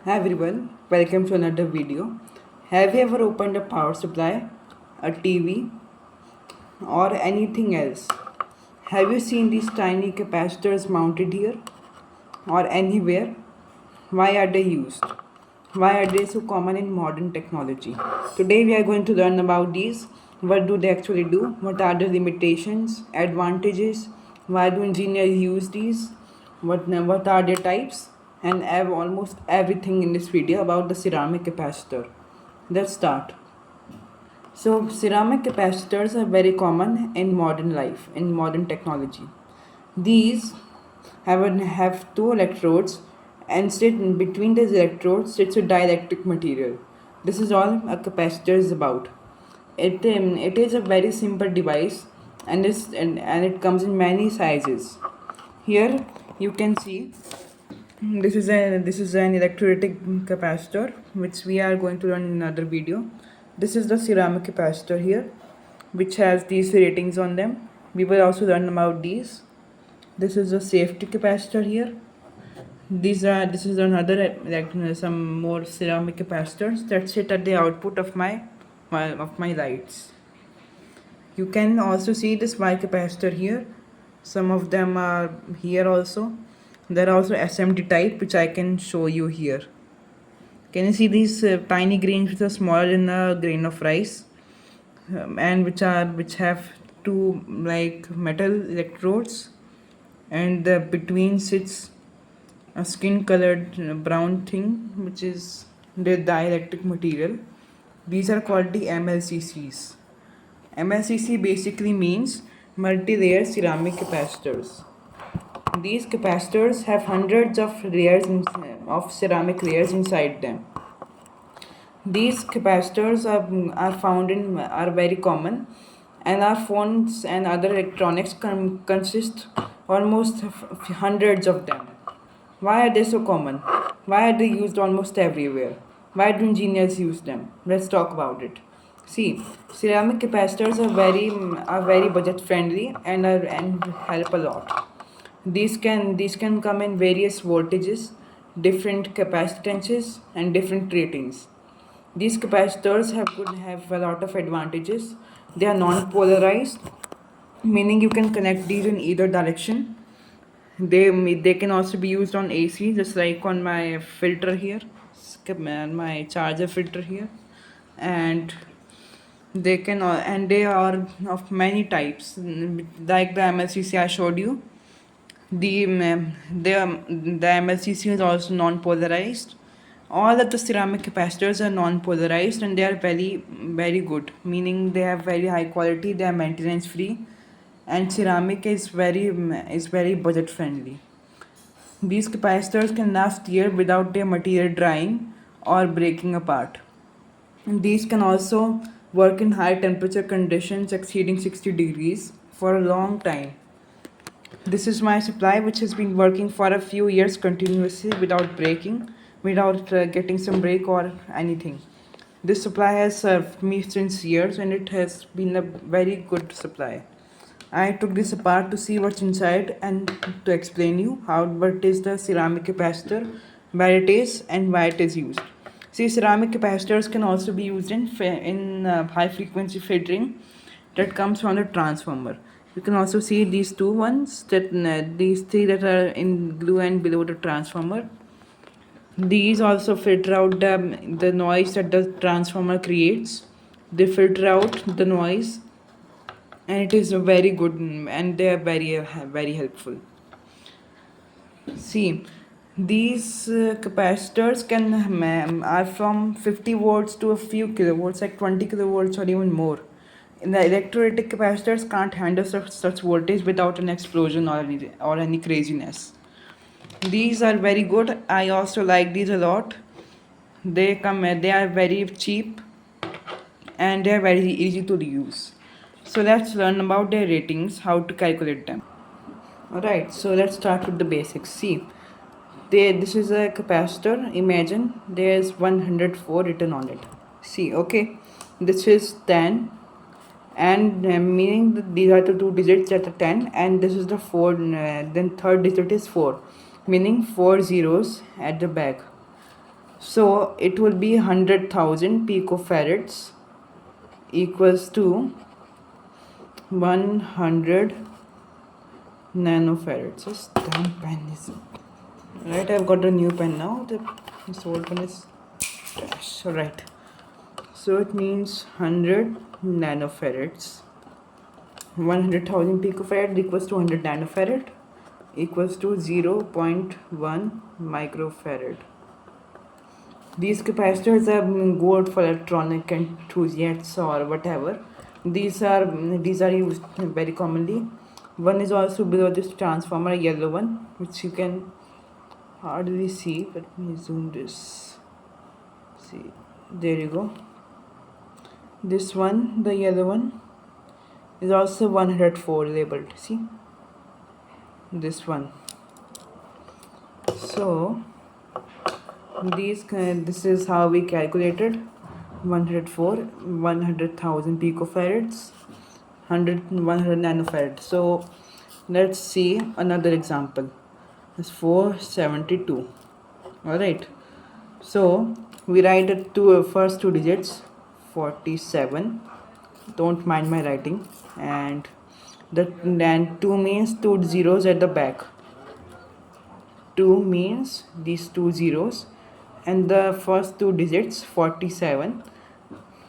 Hi everyone, welcome to another video. Have you ever opened a power supply, a TV, or anything else? Have you seen these tiny capacitors mounted here or anywhere? Why are they used? Why are they so common in modern technology? Today we are going to learn about these. What do they actually do? What are the limitations, advantages? Why do engineers use these? What are their types? And I have almost everything in this video about the ceramic capacitor. Let's start. So ceramic capacitors are very common in modern life, in modern technology. These have two electrodes and sit between these electrodes sits a dielectric material. This is all a capacitor is about. It is a very simple device and it comes in many sizes. Here you can see this is an electrolytic capacitor which we are going to learn in another video. This is the ceramic capacitor here which has these ratings on them. We will also learn about these. This is a safety capacitor here. This is another some more ceramic capacitors that sit at the output of my lights. You can also see this Y capacitor here. Some of them are here also. There are also SMD type which I can show you here. Can you see these tiny grains which are smaller than a grain of rice, and which have two like metal electrodes, and between sits a skin colored brown thing which is the dielectric material. These are called the MLCCs. MLCC basically means multi-layer ceramic capacitors. These capacitors have hundreds of of ceramic layers inside them. These capacitors are very common, and our phones and other electronics consist almost hundreds of them. Why are they so common? Why are they used almost everywhere? Why do engineers use them? Let's talk about it. See, ceramic capacitors are very budget friendly and help a lot. These can come in various voltages, different capacitances, and different ratings. These capacitors have a lot of advantages. They are non-polarized, meaning you can connect these in either direction. They can also be used on AC, just like on my filter here, my charger filter here, and they are of many types, like the MLCC I showed you. The MLCC is also non-polarized. All of the ceramic capacitors are non-polarized and they are very good, meaning they have very high quality, they are maintenance free, and ceramic is very budget friendly. These capacitors can last year without their material drying or breaking apart. And these can also work in high temperature conditions exceeding 60 degrees for a long time. This is my supply which has been working for a few years continuously without breaking, without getting some break or anything. This supply has served me since years and it has been a very good supply. I took this apart to see what's inside and to explain you what is the ceramic capacitor, where it is and why it is used. See, ceramic capacitors can also be used in high frequency filtering that comes from the transformer. You can also see these two ones these three that are in blue and below the transformer. These also filter out the noise that the transformer creates. They filter out the noise and it is very good and they are very helpful. See, these capacitors are from 50 volts to a few kilovolts, like 20 kilovolts or even more. And the electrolytic capacitors can't handle such voltage without an explosion or any craziness. These are very good. I also like these a lot. They are very cheap and they are very easy to use. So let's learn about their ratings, how to calculate them. Alright, so let's start with the basics. See, this is a capacitor. Imagine there's 104 written on it. See, okay, this is 10, and meaning that these are the two digits that are 10, and this is the 4, then third digit is 4, meaning 4 zeros at the back. So it will be 100,000 picofarads equals to 100 nanofarads. This damn pen is right. I've got a new pen now. This old pen is trash. Alright. So it means 100 nanofarads. 100,000 picofarad equals to 100 nanofarad equals to 0.1 microfarad. These capacitors are good for electronic enthusiasts or whatever. These are used very commonly. One is also below this transformer, a yellow one, which you can hardly see. Let me zoom this. See, there you go. This one, the yellow one, is also 104 labeled. See, this one. So this is how we calculated 104, 100,000 picofarads, 100 nanofarads. So let's see another example. It's 472. All right. So we write the first two digits 47. Don't mind my writing. And then 2 means two zeros at the back. 2 means these two zeros, and the first two digits 47.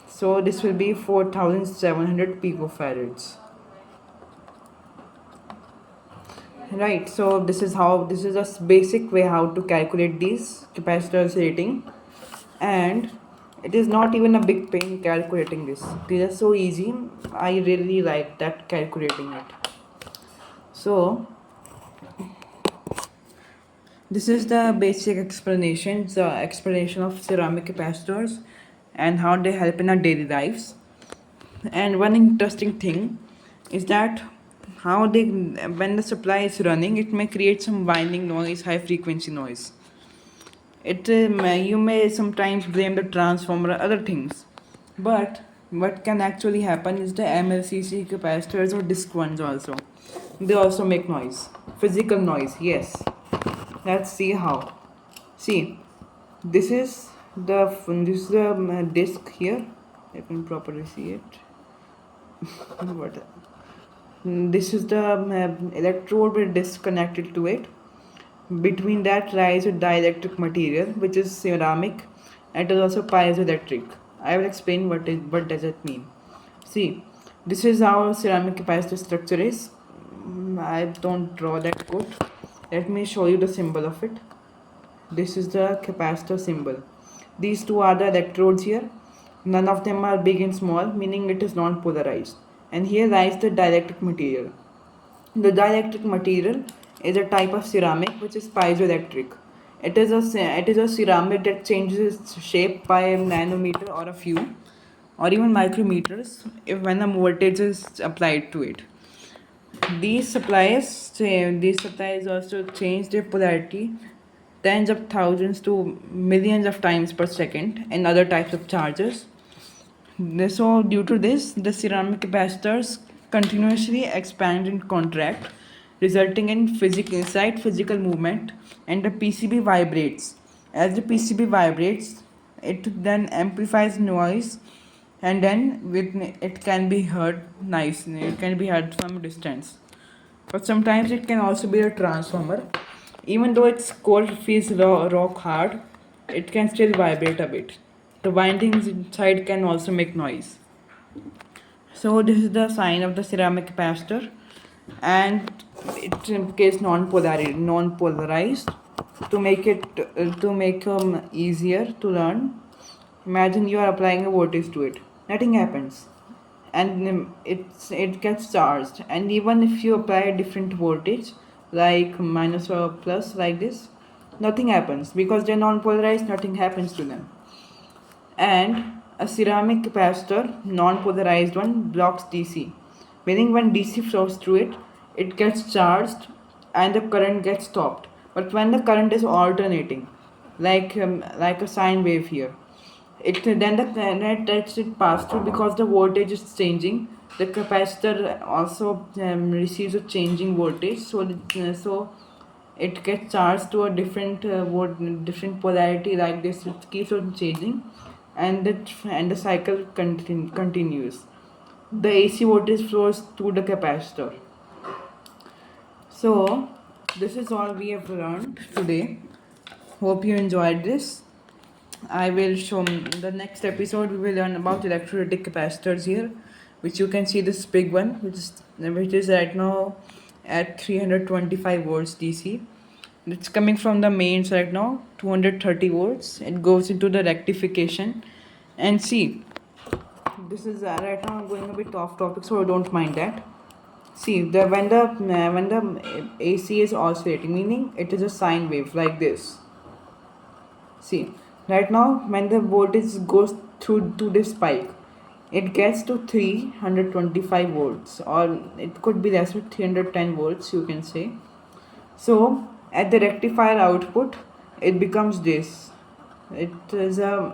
So this will be 4700 picofarads. Right, so this is a basic way how to calculate these capacitors rating, and it is not even a big pain calculating this. These are so easy. I really like that calculating it. So this is the basic explanation of ceramic capacitors and how they help in our daily lives. And one interesting thing is that how when the supply is running, it may create some winding noise, high frequency noise. You may sometimes blame the transformer or other things, but what can actually happen is the MLCC capacitors or disc ones also. They also make noise, physical noise. Yes. Let's see how. See, this is the disc here. I can properly see it. What? This is the electrode with disc connected to it. Between that lies a dielectric material, which is ceramic, and it is also piezoelectric. I will explain what does it mean. See, this is how ceramic capacitor structure is. I don't draw that good. Let me show you the symbol of it. This is the capacitor symbol. These two are the electrodes here. None of them are big and small, meaning it is non-polarized. And here lies the dielectric material. The dielectric material is a type of ceramic which is piezoelectric. It is a ceramic that changes its shape by a nanometer or a few, or even micrometers when a voltage is applied to it. These supplies also change their polarity tens of thousands to millions of times per second in other types of charges. So due to this, the ceramic capacitors continuously expand and contract, resulting in physical movement, and the PCB vibrates. As the PCB vibrates, it then amplifies noise, and then it can be heard It can be heard from a distance. But sometimes it can also be a transformer. Even though its core feels rock hard, it can still vibrate a bit. The windings inside can also make noise. So this is the sign of the ceramic capacitor, and it is non-polarized. To make easier to learn, imagine you are applying a voltage to it. Nothing happens, and it gets charged. And even if you apply a different voltage, like minus or plus, like this, nothing happens because they're non-polarized. Nothing happens to them. And a ceramic capacitor, non-polarized one, blocks DC, meaning when DC flows through it, it gets charged and the current gets stopped. But when the current is alternating, like a sine wave here, the current lets it pass through because the voltage is changing. The capacitor also receives a changing voltage, so it gets charged to a different different polarity like this. It keeps on changing, and the cycle continues. The AC voltage flows through the capacitor. So this is all we have learned today. Hope you enjoyed this. I will show in the next episode. We will learn about electrolytic capacitors here, which you can see this big one, which is right now at 325 volts DC. It's coming from the mains right now, 230 volts. It goes into the rectification, and see, this is right now I'm going a bit off topic, so don't mind that. See, when the AC is oscillating, meaning it is a sine wave like this. See, right now when the voltage goes through to this spike, it gets to 325 volts, or it could be less with 310 volts, you can say. So at the rectifier output, it becomes this. It is a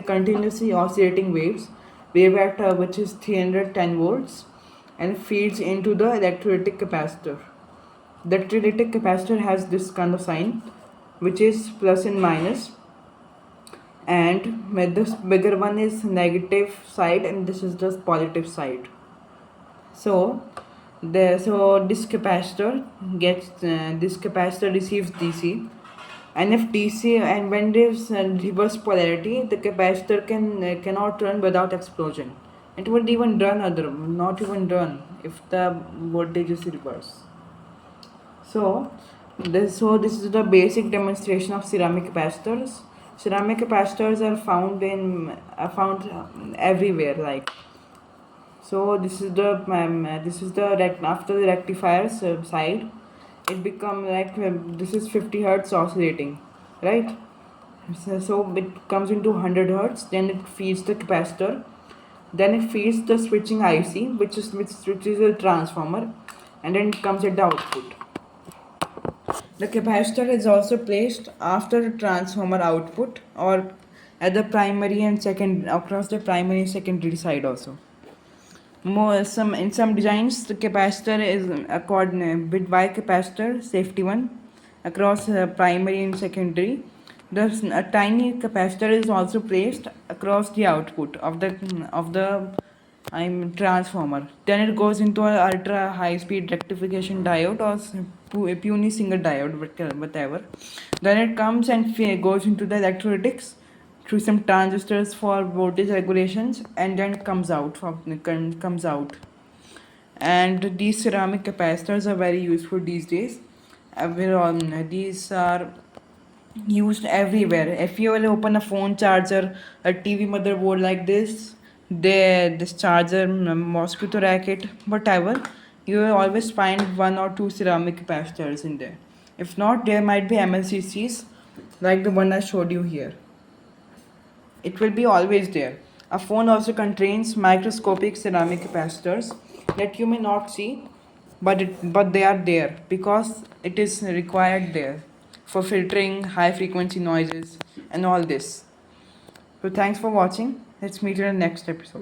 continuously oscillating wave vector which is 310 volts, and feeds into the electrolytic capacitor. The electrolytic capacitor has this kind of sign, which is plus and minus, and this bigger one is negative side, and this is the positive side. So this capacitor receives DC, and if DC, and when there's reverse polarity, the capacitor cannot run without explosion. It would even not even run if the voltage is reverse. So this is the basic demonstration of ceramic capacitors. Ceramic capacitors are found everywhere, like. So this is the after the rectifier's side, it become like this is 50 hertz oscillating, right? So it comes into 100 hertz, then it feeds the capacitor, then it feeds the switching IC, which is a transformer, and then it comes at the output. The capacitor is also placed after the transformer output, or at the primary and second, across the primary and secondary side also. In some designs, the capacitor is a bit bicapacitor, safety one, across primary and secondary. A tiny capacitor is also placed across the output of the transformer. Then it goes into an ultra high speed rectification diode, or a puny single diode, whatever. Then it comes and goes into the electrolytics through some transistors for voltage regulations, and then comes out. And these ceramic capacitors are very useful these days. These are used everywhere. If you will open a phone charger, a TV motherboard like this charger, mosquito racket, whatever, you will always find one or two ceramic capacitors in there. If not, there might be MLCCs like the one I showed you here. It will be always there. A phone also contains microscopic ceramic capacitors that you may not see, but they are there because it is required there for filtering high frequency noises and all this. So thanks for watching. Let's meet in the next episode.